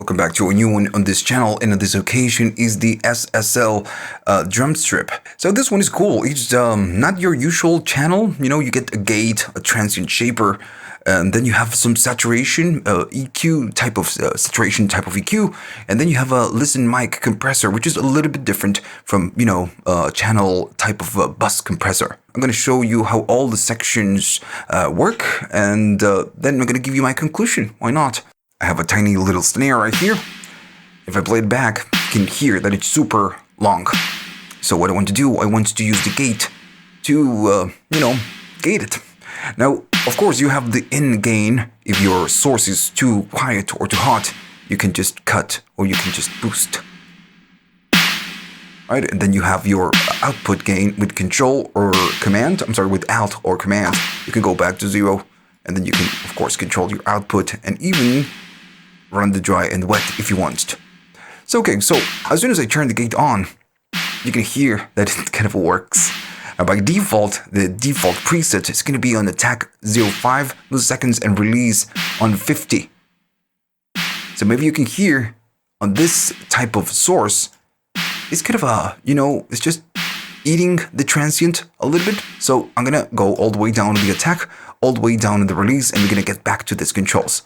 Welcome back to a new one on this channel, and on this occasion is the SSL DRUMSTRIP. So this one is cool. It's not your usual channel. You know, you get a gate, a transient shaper, and then you have some saturation, EQ type of saturation type of EQ, and then you have a listen mic compressor, which is a little bit different from, you know, channel type of bus compressor. I'm going to show you how all the sections work, and then I'm going to give you my conclusion. Why not? I have a tiny little snare right here. If I play it back, you can hear that it's super long. So what I want to do, I want to use the gate to, gate it. Now, of course, you have the in gain. If your source is too quiet or too hot, you can just cut or you can just boost. Right, and then you have your output gain with control or command. With alt or command. You can go back to 0, and then you can, of course, control your output and even run the dry and wet if you want. So, okay, so as soon as I turn the gate on, you can hear that it kind of works. Now, by default, the default preset is going to be on attack 0.5 milliseconds and release on 50. So maybe you can hear on this type of source, it's kind of a, it's just eating the transient a little bit. So I'm going to go all the way down in the attack, all the way down in the release, and we're going to get back to this controls.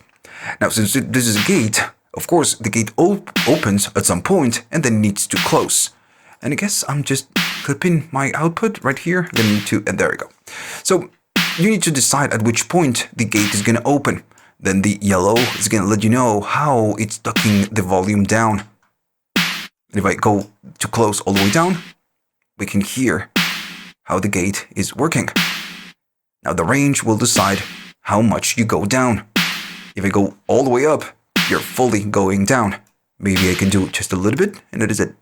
Now, since this is a gate, of course, the gate opens at some point and then needs to close. And I guess I'm just clipping my output right here. And there we go. So you need to decide at which point the gate is going to open. Then the yellow is going to let you know how it's ducking the volume down. And if I go to close all the way down, we can hear how the gate is working. Now the range will decide how much you go down. If I go all the way up, you're fully going down. Maybe I can do just a little bit, and that is it.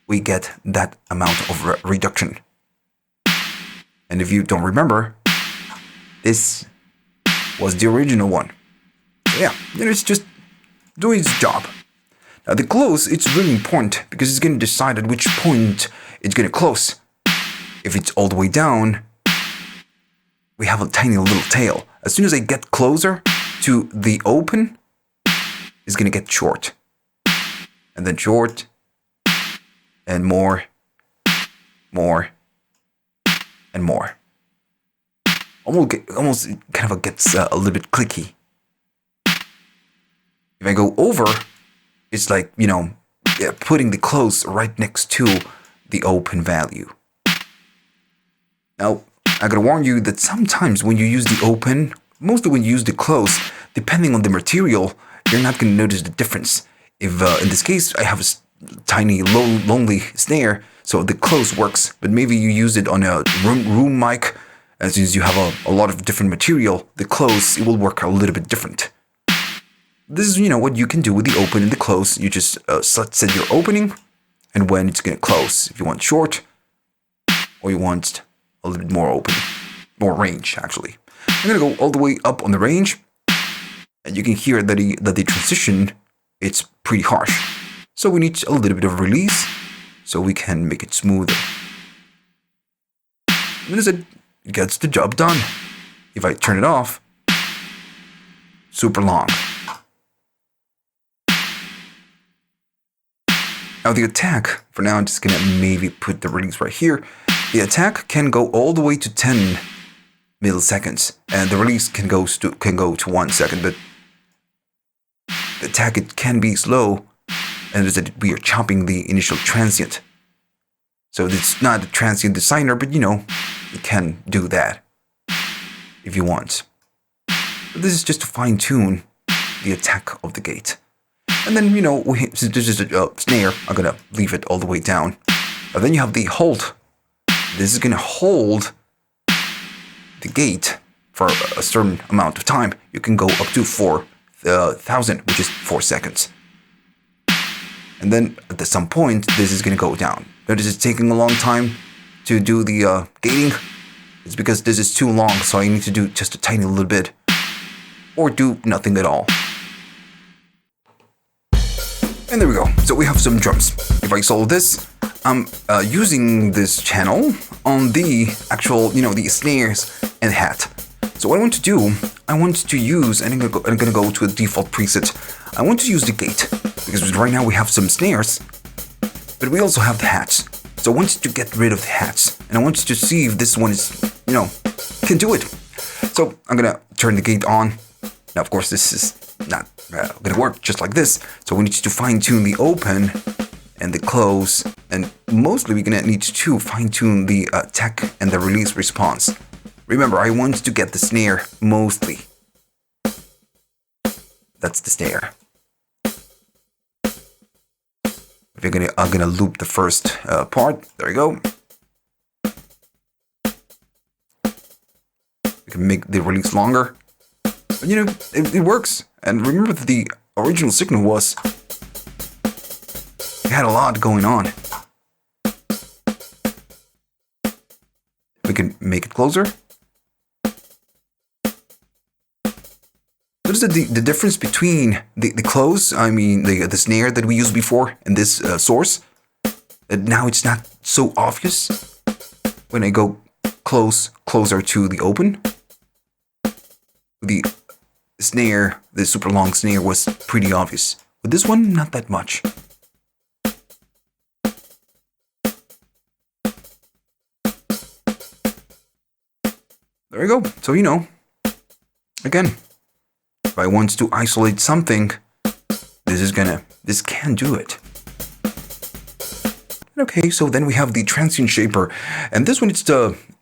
We get that amount of reduction. And if you don't remember, this was the original one. So yeah, it's just doing its job. Now the close, it's really important because it's going to decide at which point it's going to close. If it's all the way down, we have a tiny little tail. As soon as I get closer to the open, it's going to get short. And then short, and more, and more. Almost kind of gets a little bit clicky. If I go over, it's like, putting the close right next to the open value. Now, I gotta warn you that sometimes when you use the open, mostly when you use the close, depending on the material, you're not gonna notice the difference. If, in this case, I have a tiny, lonely snare, so the close works, but maybe you use it on a room mic, and since you have a lot of different material, the close, it will work a little bit different. This is, what you can do with the open and the close. You just set your opening and when it's going to close. If you want short or you want a little bit more open, more range, actually. I'm going to go all the way up on the range, and you can hear that the transition, it's pretty harsh. So we need a little bit of release so we can make it smoother. And it gets the job done. If I turn it off, super long. Now the attack, for now I'm just going to maybe put the release right here. The attack can go all the way to 10 milliseconds, and the release can go to 1 second, but the attack, it can be slow, and we are chopping the initial transient. So it's not a transient designer, but you can do that if you want. But this is just to fine tune the attack of the gate. And then, since this is a snare, I'm going to leave it all the way down. And then you have the hold. This is going to hold the gate for a certain amount of time. You can go up to 4,000, which is 4 seconds. And then at some point, this is going to go down. Notice it's taking a long time to do the gating. It's because this is too long, so I need to do just a tiny little bit. Or do nothing at all. And there we go. So we have some drums. If I solve this, I'm using this channel on the actual, the snares and hat. So what I want to do, I want to use, and I'm gonna go to a default preset. I want to use the gate, because right now we have some snares, but we also have the hats. So I want to get rid of the hats, and I want to see if this one is, can do it. So I'm gonna turn the gate on. Now, of course, this is not gonna work just like this. So we need to fine tune the open and the close, and mostly we're gonna need to fine tune the attack and the release response. Remember, I want to get the snare mostly. That's the snare. I'm gonna loop the first part. There you go. We can make the release longer. But, it works. And remember that the original signal was, it had a lot going on. We can make it closer. What is the difference between the close, the snare that we used before, and this source? Now it's not so obvious when I go closer to the open. The snare, the super long snare, was pretty obvious. With this one, not that much. There you go. So again, if I want to isolate something, this can do it. Okay, so then we have the transient shaper, and this one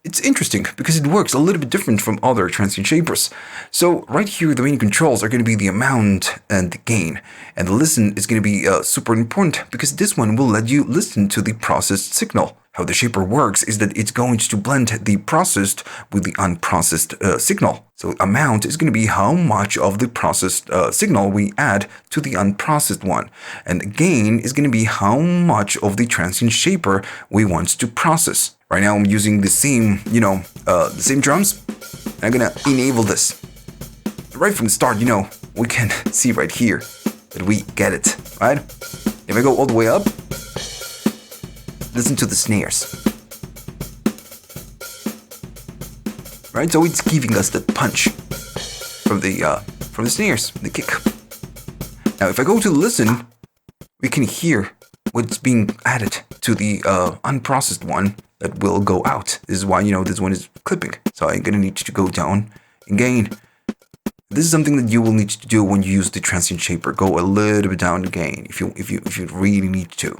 it's interesting because it works a little bit different from other transient shapers. So right here, the main controls are going to be the amount and the gain, and the listen is going to be super important because this one will let you listen to the processed signal. How the shaper works is that it's going to blend the processed with the unprocessed signal. So amount is going to be how much of the processed signal we add to the unprocessed one. And gain is going to be how much of the transient shaper we want to process. Right now I'm using the same, the same drums. I'm going to enable this. Right from the start, we can see right here that we get it, right? If I go all the way up, listen to the snares. Right, so it's giving us that punch from the snares, the kick. Now, if I go to listen, we can hear what's being added to the unprocessed one that will go out. This is why this one is clipping. So I'm gonna need to go down in gain. This is something that you will need to do when you use the transient shaper. Go a little bit down the gain if you really need to.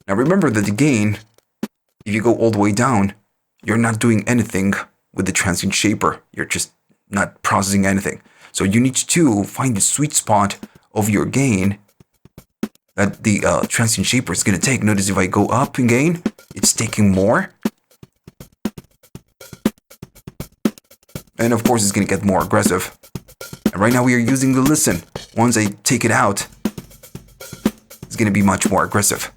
Now remember that the gain, if you go all the way down, you're not doing anything with the transient shaper. You're just not processing anything. So you need to find the sweet spot of your gain that the transient shaper is going to take. Notice if I go up in gain, it's taking more. And of course it's going to get more aggressive. And right now we are using the listen. Once I take it out, it's going to be much more aggressive.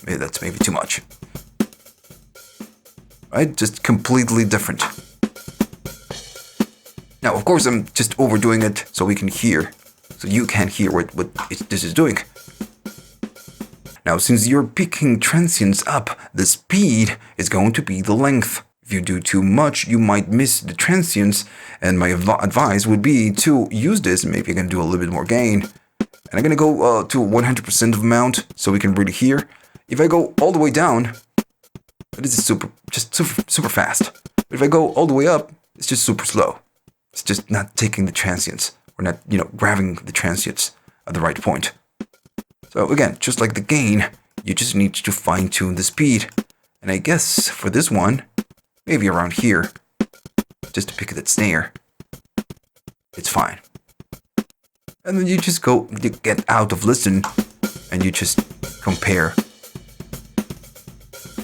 That's maybe too much. Right? Just completely different. Now, of course, I'm just overdoing it so we can hear. So you can hear what this is doing. Now, since you're picking transients up, the speed is going to be the length. If you do too much, you might miss the transients. And my advice would be to use this. Maybe I can do a little bit more gain. And I'm going to go to 100% of amount so we can really hear. If I go all the way down, this is super fast. But if I go all the way up, it's just super slow. It's just not taking the transients. We're not, grabbing the transients at the right point. So again, just like the gain, you just need to fine tune the speed. And I guess for this one, maybe around here, just to pick that snare, it's fine. And then you just you get out of listen and you just compare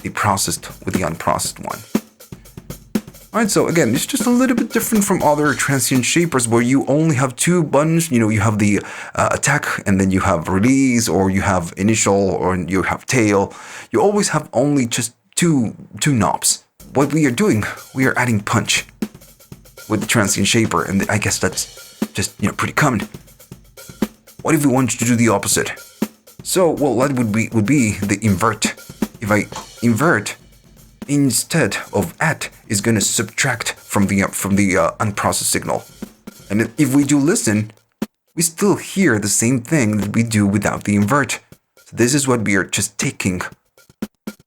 the processed with the unprocessed one. Alright, so again, it's just a little bit different from other transient shapers where you only have two buttons. You have the attack, and then you have release, or you have initial, or you have tail. You always have only just two knobs. What we are doing, we are adding punch with the transient shaper, and I guess that's just pretty common. What if we wanted to do the opposite? So, well, that would be the invert. If I invert, instead of add, is going to subtract from the unprocessed signal. And if we do listen, we still hear the same thing that we do without the invert. So this is what we are just taking.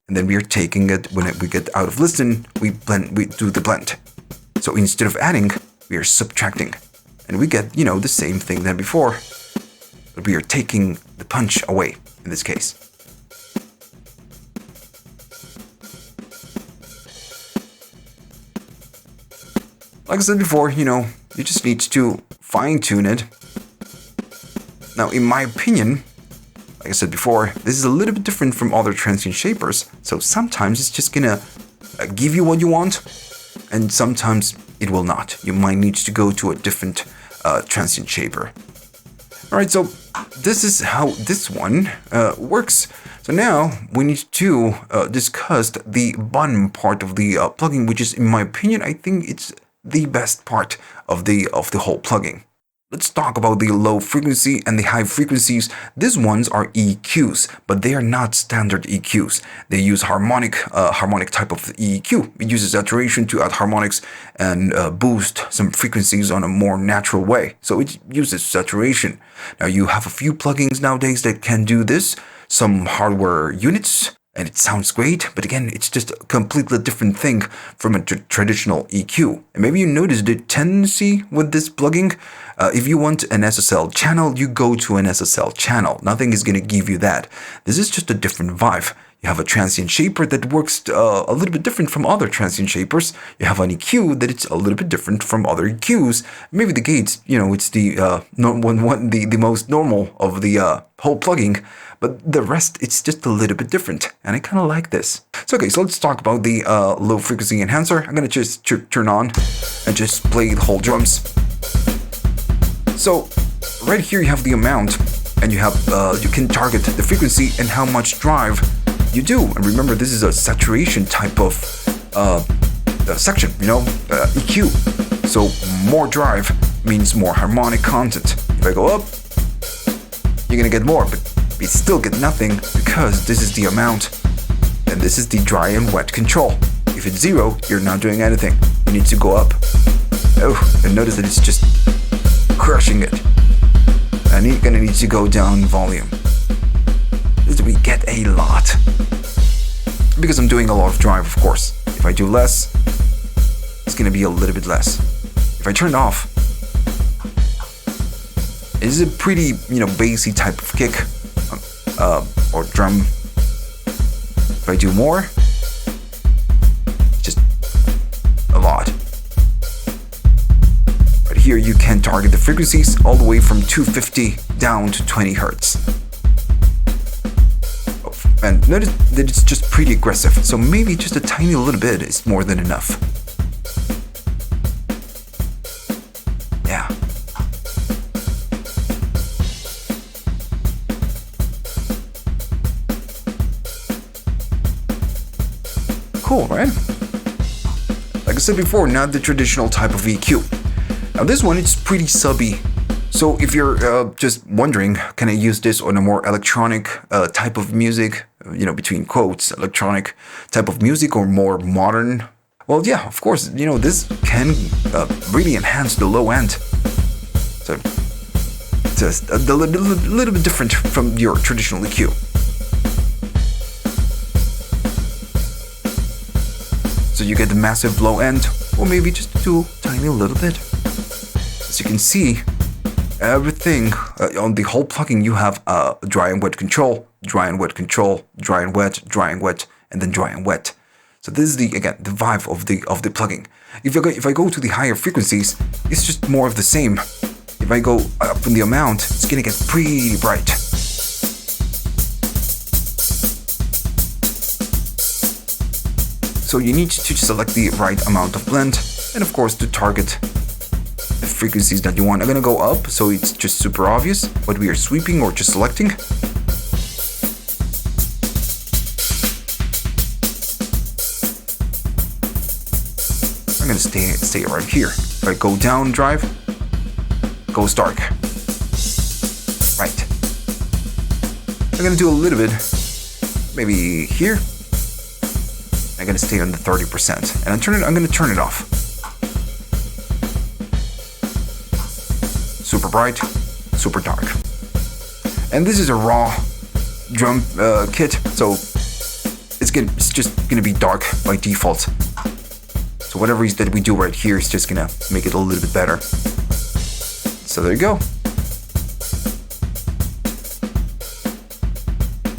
And then we are taking it when we get out of listen, we do the blend. So instead of adding, we are subtracting. And we get, the same thing than before. But we are taking the punch away in this case. Like I said before, you just need to fine-tune it. Now, in my opinion, like I said before, this is a little bit different from other transient shapers. So sometimes it's just gonna give you what you want, and sometimes it will not. You might need to go to a different transient shaper. Alright, so this is how this one works. So now we need to discuss the bottom part of the plugin, which is, in my opinion, I think it's the best part of the whole plugin. Let's talk about the low frequency and the high frequencies. These ones are EQs, but they are not standard EQs. They use harmonic type of EQ. It uses saturation to add harmonics and boost some frequencies on a more natural way. So it uses saturation. Now you have a few plugins nowadays that can do this, some hardware units, and it sounds great, but again, it's just a completely different thing from a traditional EQ. And maybe you noticed the tendency with this plugin. If you want an SSL channel, you go to an SSL channel. Nothing is going to give you that. This is just a different vibe. You have a transient shaper that works a little bit different from other transient shapers. You have an EQ that it's a little bit different from other EQs. Maybe the gates, it's the most normal of the whole plugin. But the rest, it's just a little bit different, and I kind of like this. So let's talk about the low frequency enhancer. I'm gonna just turn on and just play the whole drums. So right here you have the amount, and you have you can target the frequency and how much drive you do. And remember, this is a saturation type of section, EQ. So more drive means more harmonic content. If I go up, you're gonna get more, but we still get nothing because this is the amount and this is the dry and wet control. If it's 0, you're not doing anything. You need to go up. Oh, and notice that it's just crushing it. And you're gonna need to go down volume. This we get a lot. Because I'm doing a lot of drive, of course. If I do less, it's gonna be a little bit less. If I turn it off, it is a pretty, bassy type of kick. Or drum. If I do more, just a lot. But here you can target the frequencies all the way from 250 down to 20 Hertz. And notice that it's just pretty aggressive, so maybe just a tiny little bit is more than enough. Yeah. Cool, right? Like I said before, not the traditional type of EQ. Now this one, it's pretty subby. So if you're just wondering, can I use this on a more electronic type of music, between quotes, electronic type of music or more modern? Well, yeah, of course, this can really enhance the low end. So just a little bit different from your traditional EQ. So you get the massive low end, or maybe just do tiny little bit. As you can see, everything on the whole plugin, you have dry and wet control, dry and wet control, dry and wet, and then dry and wet. So this is the vibe of the plugin. If I go to the higher frequencies, it's just more of the same. If I go up in the amount, it's gonna get pretty bright. So you need to select the right amount of blend, and of course to target the frequencies that you want. I'm gonna go up, so it's just super obvious what we are sweeping or just selecting. I'm gonna stay right here. If I go down drive, goes dark. Right. I'm gonna do a little bit, maybe here. I'm gonna stay on the 30%, and I'm gonna turn it off. Super bright, super dark. And this is a raw drum kit, so it's just gonna be dark by default. So whatever it is that we do right here is just gonna make it a little bit better. So there you go.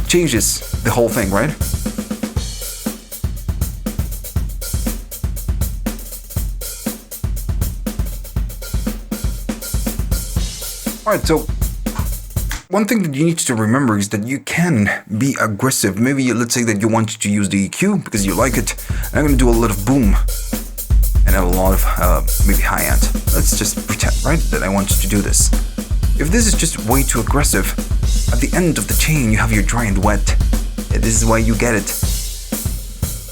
Changes the whole thing, right? Alright, so one thing that you need to remember is that you can be aggressive. Maybe let's say that you want to use the EQ because you like it. I'm going to do a lot of boom and a lot of maybe high end. Let's just pretend, right, that I want you to do this. If this is just way too aggressive, at the end of the chain you have your dry and wet. This is why you get it.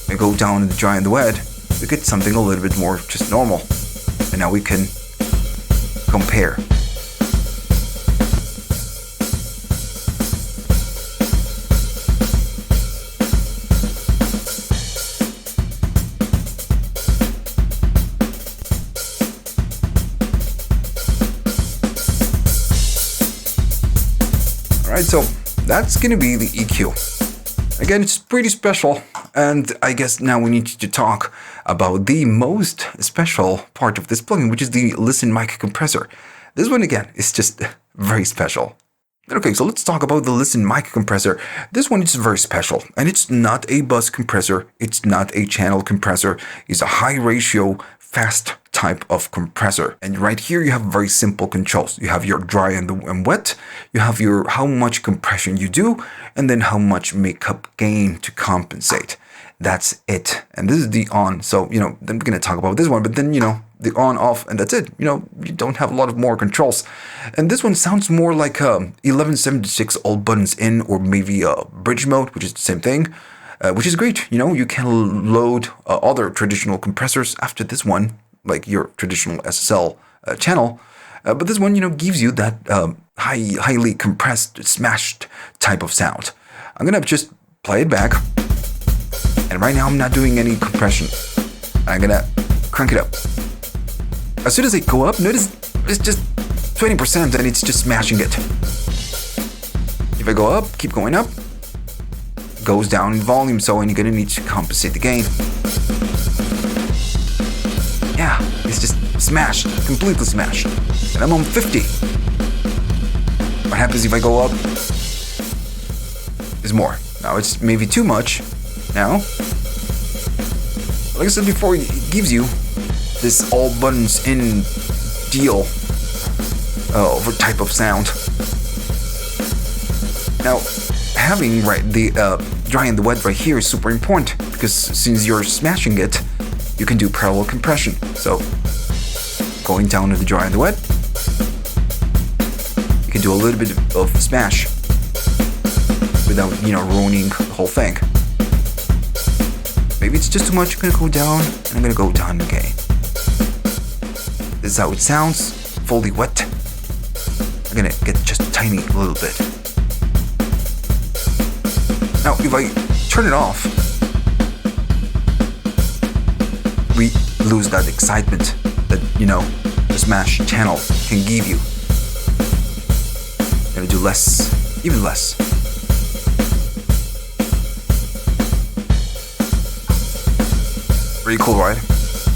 I go down in the dry and the wet, we get something a little bit more just normal. And now we can compare. Alright, so that's gonna be the EQ. Again, it's pretty special, and I guess now we need to talk about the most special part of this plugin, which is the Listen Mic Compressor. This one, again, is just very special. Okay, so let's talk about the Listen Mic Compressor. This one is very special, and it's not a bus compressor, it's not a channel compressor, it's a high ratio, fast type of compressor. And right here you have very simple controls. You have your dry and wet, you have your how much compression you do, and then how much makeup gain to compensate. That's it. And this is the on. So, you know, I'm going to talk about this one, but then, you know, the on, off, and that's it. You know, you don't have a lot of more controls. And this one sounds more like 1176 all buttons in, or maybe a bridge mode, which is the same thing, which is great. You know, you can load other traditional compressors after this one, like your traditional SSL channel. But this one, you know, gives you that highly compressed, smashed type of sound. I'm going to just play it back. And right now I'm not doing any compression. I'm going to crank it up. As soon as I go up, notice it's just 20% and it's just smashing it. If I go up, keep going up, goes down in volume, so and you're going to need to compensate the gain. Yeah, it's just smashed, completely smashed. And I'm on 50. What happens if I go up? Is more. Now it's maybe too much. Now, like I said before, it gives you this all buttons in deal over type of sound. Now, having the dry and the wet right here is super important, because since you're smashing it, you can do parallel compression. So, going down to the dry and the wet, you can do a little bit of smash without, you know, ruining the whole thing. Maybe it's just too much. I'm gonna go down, and I'm gonna go down again. This is how it sounds, fully wet. I'm gonna get just a tiny little bit. Now, if I turn it off, we lose that excitement that, you know, the smash channel can give you. I'm gonna do less, even less. Pretty cool, right?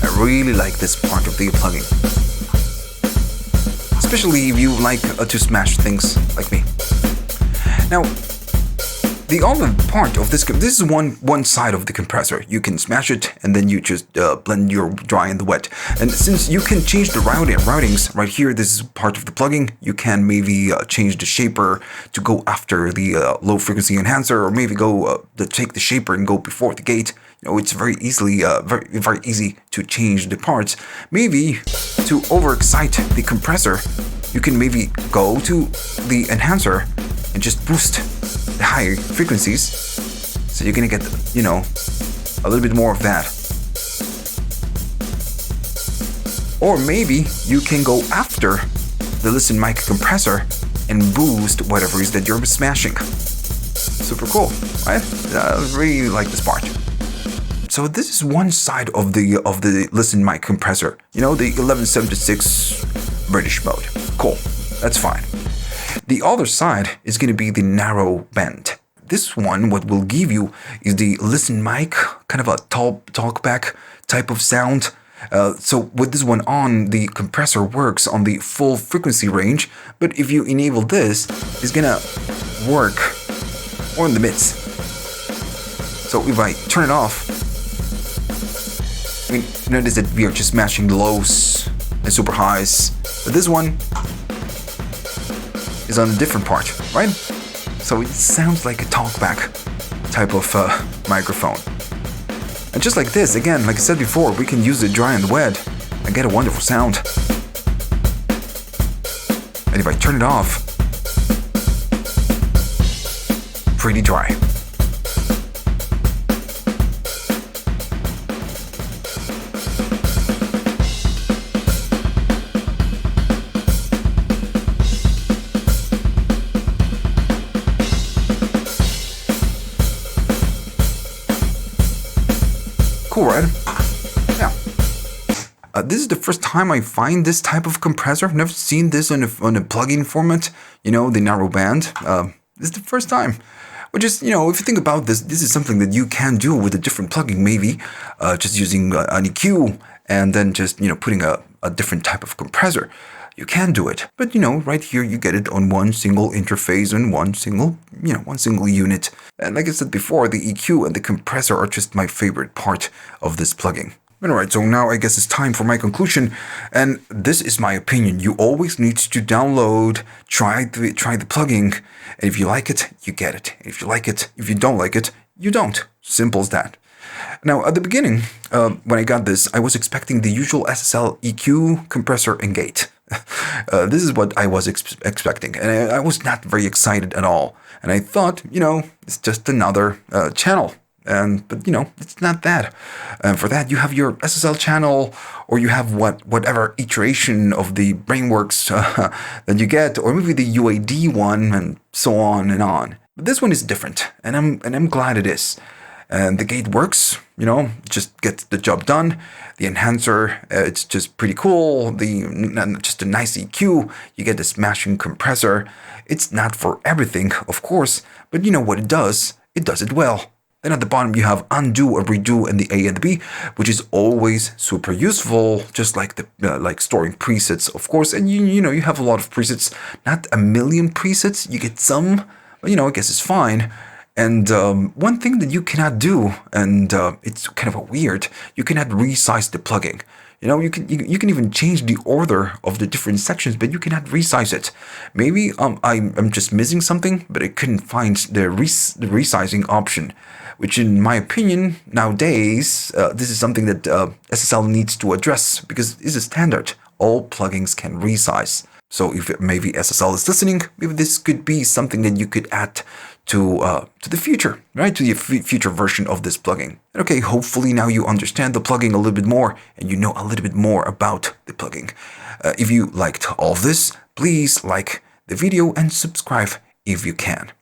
I really like this part of the plugin. Especially if you like to smash things like me. Now, the other part of this is one side of the compressor. You can smash it and then you just blend your dry and the wet. And since you can change the routings right here, this is part of the plugin. You can maybe change the shaper to go after the low frequency enhancer, or maybe go take the shaper and go before the gate. You know, it's very very easy to change the parts. Maybe to overexcite the compressor, you can maybe go to the enhancer and just boost the higher frequencies, so you're gonna get, you know, a little bit more of that. Or maybe you can go after the Listen Mic Compressor and boost whatever it is that you're smashing. Super cool, right? I really like this part. So this is one side of the Listen mic compressor. You know, the 1176 British mode. Cool, that's fine. The other side is going to be the narrow band. This one, what will give you is the Listen mic, kind of a talkback type of sound. So with this one on, the compressor works on the full frequency range, but if you enable this, it's gonna work more in the mids. So if I turn it off, I mean, notice that we are just matching the lows and super highs, but this one is on a different part, right? So it sounds like a talkback type of microphone. And just like this, again, like I said before, we can use the dry and the wet and get a wonderful sound. And if I turn it off, pretty dry. Cool, right? Yeah. This is the first time I find this type of compressor. I've never seen this on a plugin format. You know, the narrow band. This is the first time. Which is, you know, if you think about this, this is something that you can do with a different plugin, maybe just using an EQ and then just, you know, putting a different type of compressor. You can do it, but you know, right here you get it on one single interface and one single unit. And like I said before, the EQ and the compressor are just my favorite part of this plugin. Alright, so now I guess it's time for my conclusion, and this is my opinion. You always need to download, try the plugin, and if you like it, you get it. If you like it, if you don't like it, you don't. Simple as that. Now, at the beginning, when I got this, I was expecting the usual SSL EQ, compressor, and gate. This is what I was expecting, and I was not very excited at all. And I thought, you know, it's just another channel. But you know, it's not that. For that, you have your SSL channel, or you have whatever iteration of the Brainworks that you get, or maybe the UAD one, and so on and on. But this one is different, and I'm glad it is. And the gate works, you know, just gets the job done. The enhancer, it's just pretty cool. Just a nice EQ. You get this smashing compressor. It's not for everything, of course, but you know what it does? It does it well. Then at the bottom you have undo or redo and the A and the B, which is always super useful, just like like storing presets, of course. And you know, you have a lot of presets, not a million presets. You get some, but you know, I guess it's fine. And one thing that you cannot do, and it's kind of weird, you cannot resize the plugin. You know, you can even change the order of the different sections, but you cannot resize it. Maybe I'm just missing something, but I couldn't find the resizing option, which in my opinion, nowadays, this is something that SSL needs to address, because it's a standard. All plugins can resize. So if maybe SSL is listening, maybe this could be something that you could add to the future, right? To the future version of this plugin. Okay, hopefully now you understand the plugin a little bit more and you know a little bit more about the plugin. If you liked all of this, please like the video and subscribe if you can.